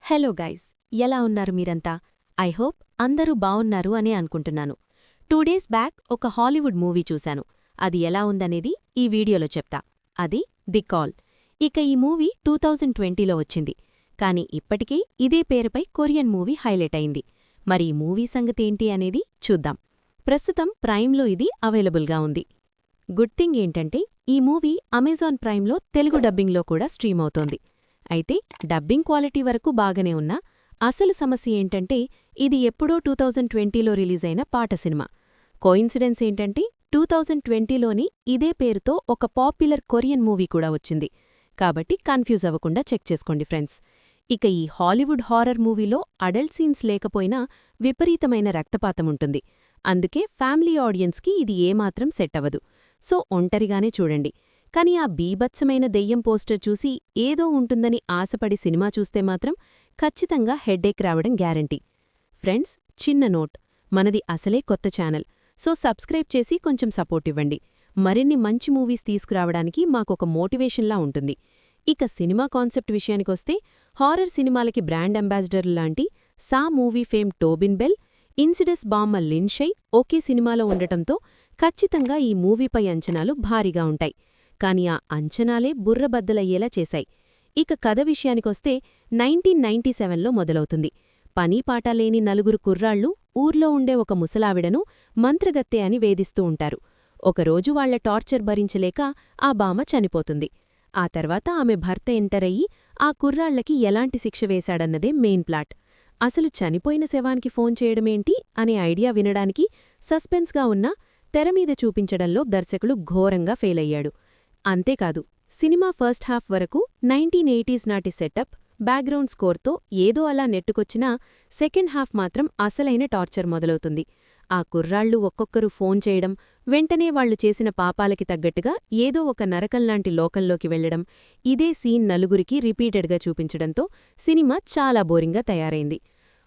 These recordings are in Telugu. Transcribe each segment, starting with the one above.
హలో గైస్, ఎలా ఉన్నారు మీరంతా? ఐ హోప్ అందరూ బావున్నారు అనే అనుకుంటున్నాను. 2 డేస్ బ్యాక్ ఒక హాలీవుడ్ మూవీ చూశాను. అది ఎలా ఉందనేది ఈ వీడియోలో చెప్తా. అది ది కాల్. ఇక ఈ మూవీ 2020లో వచ్చింది. కానీ ఇప్పటికీ ఇదే పేరుపై కొరియన్ మూవీ హైలైట్ అయింది. మరి ఈ మూవీ సంగతేంటి అనేది చూద్దాం. ప్రస్తుతం ప్రైమ్లో ఇది అవైలబుల్గా ఉంది. గుడ్ థింగ్ ఏంటంటే ఈ మూవీ అమెజాన్ ప్రైమ్లో తెలుగు డబ్బింగ్లో కూడా స్ట్రీమ్ అవుతోంది. అయితే డబ్బింగ్ క్వాలిటీ వరకు బాగానే ఉన్నా అసలు సమస్య ఏంటంటే ఇది ఎప్పుడో 2020లో రిలీజైన పాట సినిమా. కోయిన్సిడెన్స్ ఏంటంటే 2020లోని ఇదే పేరుతో ఒక పాపులర్ కొరియన్ మూవీ కూడా వచ్చింది. కాబట్టి కన్ఫ్యూజ్ అవ్వకుండా చెక్ చేసుకోండి ఫ్రెండ్స్. ఇక ఈ హాలీవుడ్ హారర్ మూవీలో అడల్ట్ సీన్స్ లేకపోయినా విపరీతమైన రక్తపాతముంటుంది. అందుకే ఫ్యామిలీ ఆడియన్స్కి ఇది ఏమాత్రం సెట్ అవ్వదు. సో ఒంటరిగానే చూడండి. కాని ఆ బీభత్సమైన దెయ్యం పోస్టర్ చూసి ఏదో ఉంటుందని ఆశపడి సినిమా చూస్తే మాత్రం ఖచ్చితంగా హెడ్ఏక్ రావడం గ్యారంటీ. ఫ్రెండ్స్, చిన్న నోట్, మనది అసలే కొత్త ఛానల్. సో సబ్స్క్రైబ్ చేసి కొంచెం సపోర్ట్ ఇవ్వండి. మరిన్ని మంచి మూవీస్ తీసుకురావడానికి మాకొక మోటివేషన్లా ఉంటుంది. ఇక సినిమా కాన్సెప్ట్ విషయానికొస్తే హారర్ సినిమాలకి బ్రాండ్ అంబాసిడర్ లాంటి సా మూవీ ఫేమ్ టోబిన్ బెల్, ఇన్సిడస్ బామ్మ లిన్ షై ఒకే సినిమాలో ఉండటంతో ఖచ్చితంగా ఈ మూవీపై అంచనాలు భారీగా ఉంటాయి. కాని ఆ అంచనాలే బుర్రబద్దలయ్యేలా చేశాయి. ఇక కథ విషయానికొస్తే 1997లో మొదలవుతుంది. పనీపాటాలేని నలుగురు కుర్రాళ్లు ఊర్లో ఉండే ఒక ముసలావిడను మంత్రగత్తె అని వేధిస్తూ ఉంటారు. ఒకరోజు వాళ్ల టార్చర్ భరించలేక ఆ బామ చనిపోతుంది. ఆ తర్వాత ఆమె భర్త ఎంటరయ్యి ఆ కుర్రాళ్లకి ఎలాంటి శిక్ష వేశాడన్నదే మెయిన్ ప్లాట్. అసలు చనిపోయిన శవానికి ఫోన్ చేయడమేంటి అనే ఐడియా వినడానికి సస్పెన్స్గా ఉన్నా తెరమీద చూపించడంలో దర్శకులు ఘోరంగా ఫెయిలయ్యాడు. అంతేకాదు, సినిమా ఫస్ట్ హాఫ్ వరకు 1980s నాటి సెటప్, బ్యాక్గ్రౌండ్ స్కోర్తో ఏదో అలా నెట్టుకొచ్చినా సెకండ్ హాఫ్ మాత్రం అసలైన టార్చర్ మొదలవుతుంది. ఆ కుర్రాళ్లు ఒక్కొక్కరు ఫోన్ చేయడం, వెంటనే వాళ్లు చేసిన పాపాలకి తగ్గట్టుగా ఏదో ఒక నరకంలాంటి లోకంలోకి వెళ్లడం, ఇదే సీన్ నలుగురికి రిపీటెడ్గా చూపించడంతో సినిమా చాలా బోరింగ్గా తయారైంది.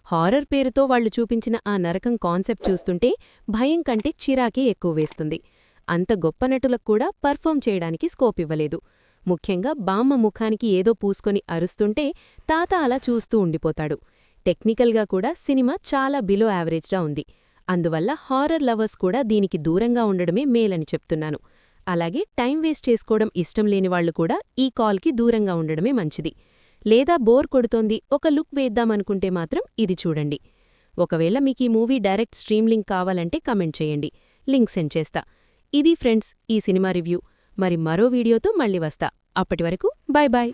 హారర్ పేరుతో వాళ్లు చూపించిన ఆ నరకం కాన్సెప్ట్ చూస్తుంటే భయం కంటే చిరాకే ఎక్కువ వేస్తుంది. అంత గొప్ప నటులకు కూడా పర్ఫామ్ చేయడానికి స్కోప్ ఇవ్వలేదు. ముఖ్యంగా బామ్మ ముఖానికి ఏదో పూసుకొని అరుస్తుంటే తాత అలా చూస్తూ ఉండిపోతాడు. టెక్నికల్గా కూడా సినిమా చాలా బిలో యావరేజ్గా ఉంది. అందువల్ల హారర్ లవర్స్ కూడా దీనికి దూరంగా ఉండడమే మేలని చెప్తున్నాను. అలాగే టైం వేస్ట్ చేసుకోవడం ఇష్టం లేనివాళ్లు కూడా ఈ కాల్కి దూరంగా ఉండడమే మంచిది. లేదా బోర్ కొడుతోంది, ఒక లుక్ వేద్దామనుకుంటే మాత్రం ఇది చూడండి. ఒకవేళ మీకీ మూవీ డైరెక్ట్ స్ట్రీమ్ లింక్ కావాలంటే కమెంట్ చేయండి, లింక్ సెండ్ చేస్తా. ఇది ఫ్రెండ్స్ ఈ సినిమా రివ్యూ. మరి మరో వీడియోతో మళ్ళీ వస్తా. అప్పటివరకు బాయ్ బాయ్.